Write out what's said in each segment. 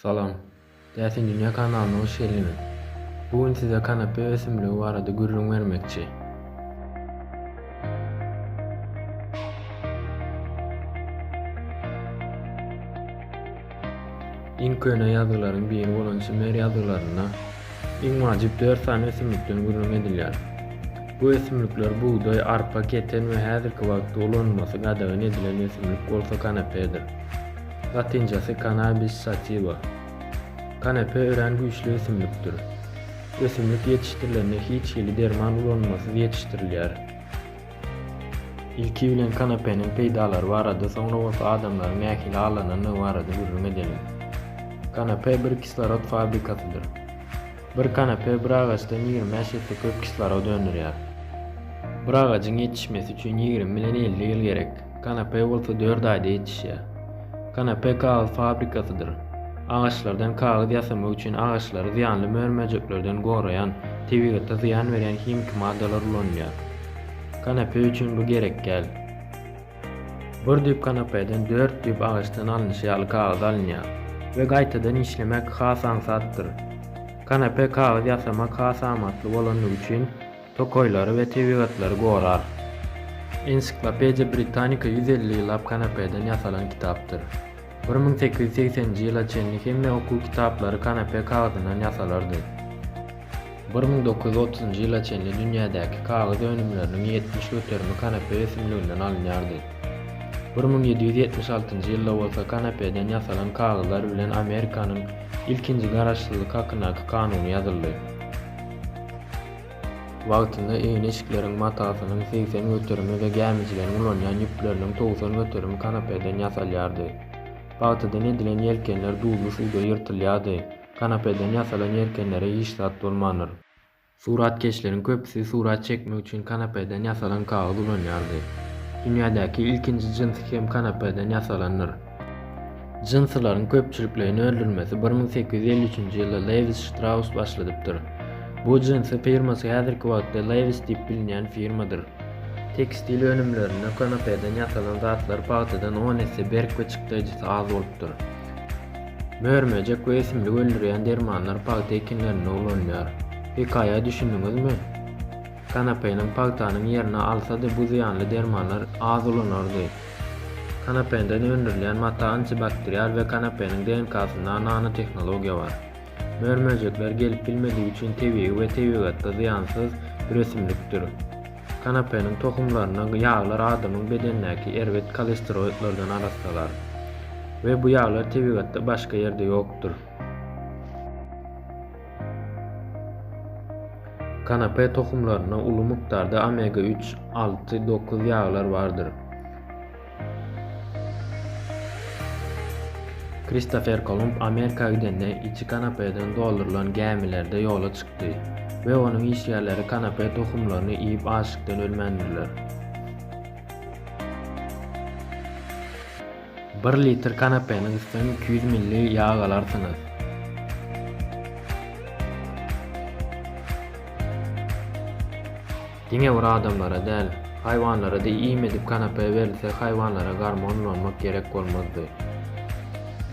Salam. Dersin Dünya kanalına hoş geldiniz. Bugün size kanepe ösümlüğü barada gürrüň vermekçi. İň köne ýazylaryň biri bolan Sümer ýazylaryna iň wajyp 4 sany ösümlikden gürrüň edilýär. Bu ösümlikler buğday, arpa, keten we häzirki wagtda ulanmasy gadagan edilen ösümlik bolsa kanepedir. Latincası Cannabis sativa. Kanepe ören güýçli ösümlikdir. Ösümlik ýetişdirilende hiç hili derman ulanmasyz ýetişdirilýär. İlki bilen kanapeniň peýdalary barada soňra bolsa adamlaryň nähili alanyny barada gürrüň edelim. Kanepe bir kislorod fabrikasydyr. Bir kanepe bir agaçdan 25 ýylda köp kislorod öndürýär. Bir agacyň ýetişmesi üçin 20 bilen 50 ýyl gerek. Kanepe bolsa 4 aýda ýetişýär. Kanepe kağıt fabrikasydyr. Ağaçlardan kağıt ýasamak üçin ağaçlary ziýanly mörmejeklerden gorayan, tebigatda ziýan berýän himki maddalar ulanýar. Kanepe üçin bu gerek gel. Bir düp kanepeden 4 düp ağaçdan alynýan kağıt alınýar we gaýtadan işlemek has ansatdyr. Kanepe kağıt ýasamak has amatly bolanlygy üçin tokoýlary we tebigatlary gorar. Ensiklopediya Britannica 150 ýyllap kanepeden ýasalan kitapdyr. 1880-nji ýyla çenli hemme okuw kitaplary kanepe kağıdyndan ýasalardy. 1930-njy ýyla çenli dünýädäki kağıt önümleriniň 70 götermi kanepe ösümliginden alınýardy. 1776-njy ýylda bolsa kanepeden ýasalan kağıtlar bilen Amerikanyň ilkinji garaşsyzlyk hakynaky kanuny ýazyldy. Wagtynda eýin eşikleriň matasynyň 80 götermi we gämijleriň ulanýan ýüpleriniň 90 götermi kanepeden ýasalýardy. Bagtydan edilen ýelkenler dugly suwda ýyrtylýardy. Kanepeden ýasalan ýelkenlere hiç zat bolmanyr. Suratkeşleriň köpüsi surat çekmek üçin kanepeden ýasalan kağıt ulanýardy. Dünýädäki ilkinji jins hem kanepeden ýasalanýar. Jinslaryň köpçüliklerini öldürmesi 1853-nji ýylda Levi Strauss başladypdyr. Bu jins firmasy häzirki wagtda Levi's diýip bilinýän firmadyr. Tekstil önümlerine kanepeden ýasalan zatlar bagtydan 10 esse berk we çykdyjysy az bolupdyr. Mörmejek we ösümlik öldürýän dermanlar pagty ekinlerine ulanýar. Hekaýa düşündiňizmi? Kanepeniň pagtanyň ýerini alsa-da bu ziýanly dermanlar az ulanardy. Kanepeden öndürilen mata antibakterial we kanepeniň DNK-synda nanoteknologiýa bar. Mörmejekler gelip bilmediği üçin tebigi we tebigatda ziýansyz bir ösümlikdir. Kanepeniň tohumlaryna ýağlar adamyň bedennäki erwet kolesteroidlerden arastalar we bu ýağlar tebigatda başga ýerde ýokdur. Kanepe tohumlaryna uly mikdarda omega 3, 6, 9 ýağlar bardyr. Christopher Columb Amerika gidende içi kanepeden doldurulan gemilerde ýola çykdy we onuň işgärleri kanepe tohumlaryny iýip açlykdan ölmendirler. 1 litr kanepeniň üstüne 200 milli ýağ alarsyňyz. Diňe bir adamlara däl, haýwanlara da iýim edip kanepe berilse haýwanlara garmon ulanmak gerek bolmazdy.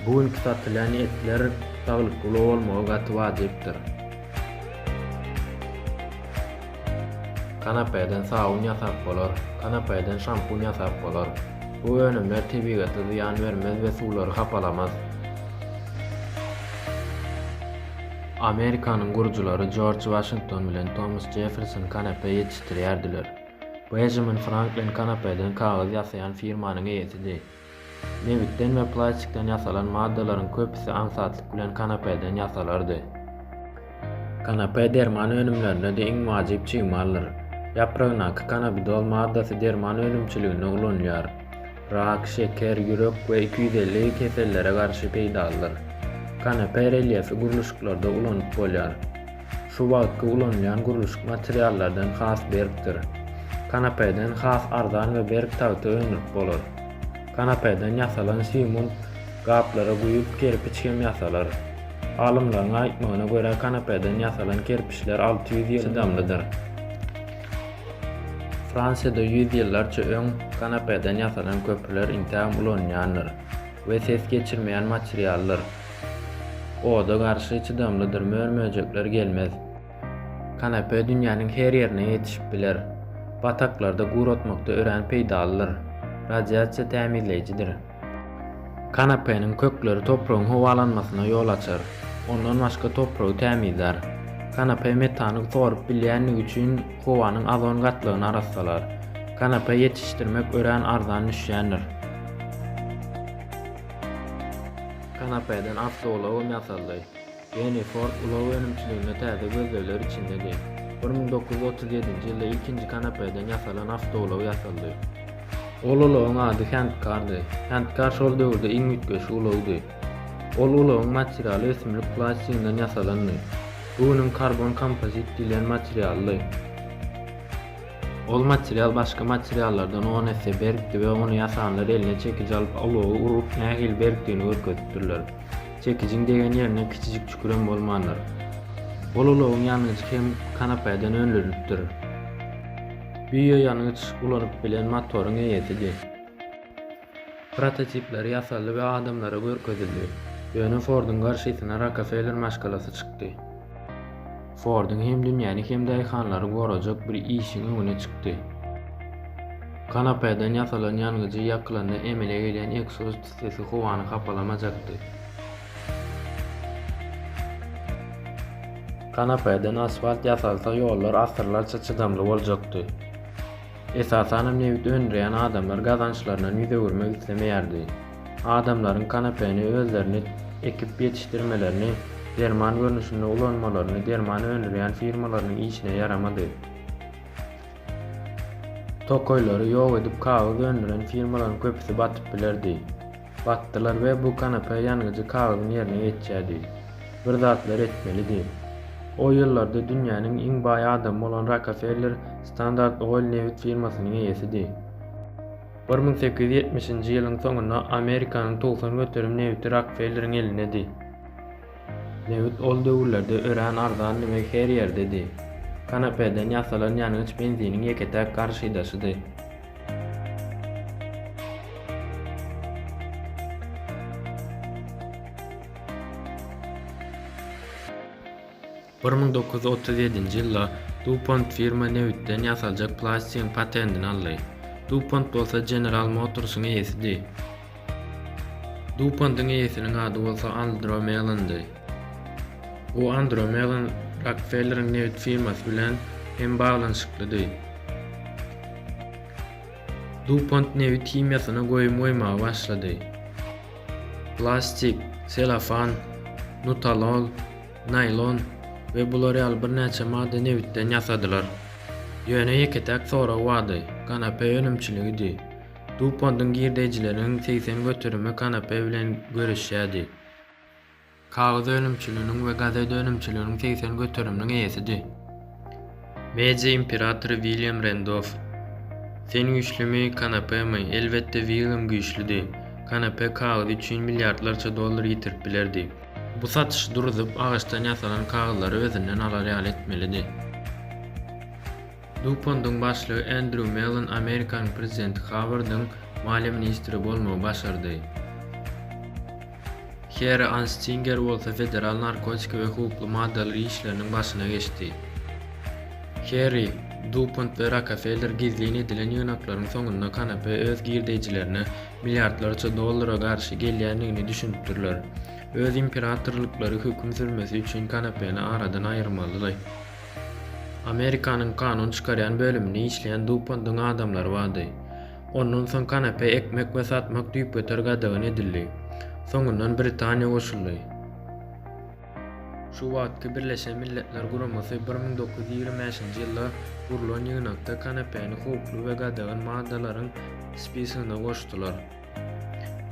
Bugünkü satylan etler saglykly bolmagy gaty wajypdyr. Kanepeden sabun ýasap bolar, kanepeden şampun ýasap bolar. Bu önümler tebigatda ziýan bermez we suwlary hapalamaz. Amerikanyň gurjulary George Washington bilen Thomas Jefferson kanepe ýetişdirýärdiler. Benjamin Franklin kanepeden kağıt ýasayan firmanyň eýesidi. Nebitden we plastikden ýasalan maddalaryň köpüsi ansatlyk bilen kanepeden ýasalardy. Kanepe derman önümlerinde de iň wadyp çyýmalydyr. Yapragynaky kanabidol maddasy derman ölümçiligine ulanýar. Rak, şeker, ýürek we 250 kesellere garşy peýdalydyr. Kanepe reliefi guruluşyklarda ulanyp bolýar. Şu wagtky ulanýan guruluşyk materiallardan has berkdir. Kanepeden has arzan we berk tagy öňürp bolar. Kanepeden ýasalan simun gaplara guýup kerpiç hem ýasalar. Alymlaryň aýtmagyna görä kanepeden ýasalan kerpiçler 600 ýyl damlydyr. Fransada 100 ýyllarça öň kanepeden ýasalan köprüler intäm ulanýandyr we ses geçirmeýän materiallar. Oda garşy çydamlydyr, mörmejekler gelmez. Kanape dünýäniň her ýerine ýetişip biler. Bataklarda guratmakda ören peýdalydyr. Radiasiýa tämirleýijidir. Kanapeniň kökleri topragyň howalanmasyna ýol açar. Ondan başga topragy tämirler. Kanape metany sorup bilýänligi üçin howanyň azon gatlygyny arassalar. Kanape ýetişdirmek ören arzan düşýändir. Kanapeden avtoulawym ýasaldy. Henry Ford ulaw önümçiligine täze gözlemler içindedi. 1937-nji ýylda ikinji kanapeden ýasalan avtoulaw ýasaldy. Ol ulawyň ady Handkardy. Handkar şol döwürde iň üýtgeç ulawdy. Ol ulawyň materialy ösümlik plastikinden ýasalandy. Bunyň karbon kompozit diýilen materialy. Ol material başga materiallardan 10 esse berkdi we onu ýasanlar eline çekici alyp ulawy urup nähil berkdigini görkezdirler. Çekiciň degen ýerine kiçijik çüküren bolmanlar. Ol ulawyň ýanyjy hem kanapeden önlenipdir. Biýe ýanyç ulanyp bilen motoryň eýesidir. Prototipleri ýasaldy we adamlara görkezildi. Ýöne Ford'un garşysyna Rockefeller maşgalasy çykdy. Ford'un hem dünýäni hem daýhanlary gorajak bir işiň öňüne çykdy. Kanapeden ýasalan ýanyjy ýaklanda emele gelen egzoz sesi howany hapalamajakdy. Kanapeden asfalt ýasalsa ýollar asyrlarça çydamly boljakdy. Esasan näwit öndüren adamlar gazançlaryna ýüze görmek islemeýärdi. Adamlaryň kanapeni özlerini ekip ýetişdirmelerini, derman görnüşinde ulanmalaryny dermany öndüren firmalarynyň işine yaramady. Tokoýlary ýok edip kagyz öndüren firmalaryň köpüsi batyp bilerdi. Batdylar we bu kanape ýanyjy kagyzyň ýerine ýetjädi. Bir zatlar etmelidi. O ýyllarda dünýäniň iň baý adamy bolan Rockefeller Standard Oil Newit firmasynyň eýesidi. 1870-nji ýylyň soňunda Amerikanyň tugsan göterim Newit Rockefeller'iň elinedi. Newit ol döwürlerde ören arzan demek her ýerdedi. Kanapeden ýasalan ýanyç benziniň ýeketäk garşydaşydy. Por 1937-nji ýylda DuPont firma Newitden ýasaljak plastikiň patentini aldy. DuPont bolsa General Motors'un eýesidi. DuPont'un eýesiniň ady bolsa Andrew Mellon'dy. Bu Andrew Mellon Rockefeller'in Newit firmasy bilen hem baglanşyklydy. DuPont Newit kimyasyna goýum goýmaga başlady. Plastik, selofan, nutalol, naylon we bulary al bir näçe madde Newitden ýasadylar. Ýöne ýeketäk sora wady, kanape önümçiligidi. DuPont'un girdejileriniň 80 göterimi kanape bilen görüşýärdi. Kagyz önümçiliginiň we gazet önümçiliginiň 80 göteriminiň eýesidi. Meje imperatory William Randolph. Sen güýçlümi kanapemy? Elbetde William güýçlüdi. Kanape kagyz üçin milliardlarça dollar ýitirip bilerdi. Bu satyş durup agaçdan ýasalan kagyzlary özünden alar ýaly etmelidi. DuPont'un başlygy Andrew Mellon Amerikan prezidenti Howard'ın maliýe ministri bolmagy başardy. Harry Anslinger bolsa federal narkotik we hukukly maddalar işleriniň başyna geçdi. Harry, DuPont we Rockefeller gizlin edilen ýöneklaryň soňunda kanape öz girdejilerine milliardlarça dollara garşy gelýänligini düşünipdirler. Öz imperatorlyklary höküm sürmesi üçin kanapeni aradan aýyrmalydy. Amerikanyň kanun çykarýan bölümini işleýän DuPont'un adamlary bardy. Ondan soň kanape ekmek we satmak düýpgeter gadagan edildi. Soňundan Britaniýa goşuldy. Şu wagtky Birleşen Milletler Guramasy 1925-nji ýylda kurulan ýygnakda kanapeni hukukly we gadagan maddalaryň spisigine goşdular.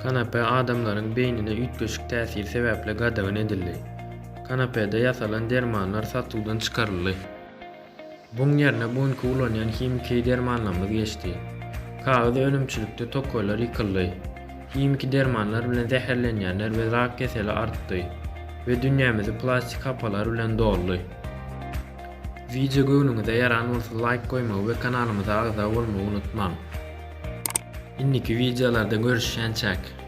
Kanape adamlaryň beýnine üýtgeçlik täsiri sebäple gadagan edildi. Kanapede ýasalan dermanlar satyldan çykaryldy. Buň ýerine buňky ulanýan himiki dermanlarymyz geçdi. Kagyz önümçilikde tokoýlar ýykyldy. Himiki dermanlar bilen zäherlenýänler we rak keseli artdy we dünýämizi plastik hapalar bilen doldy. Video göwnüňize ýaran bolsa like goýmagy we kanalymyza agza bolmagy unutmaň. Indiki videolarda görüşýänçäk.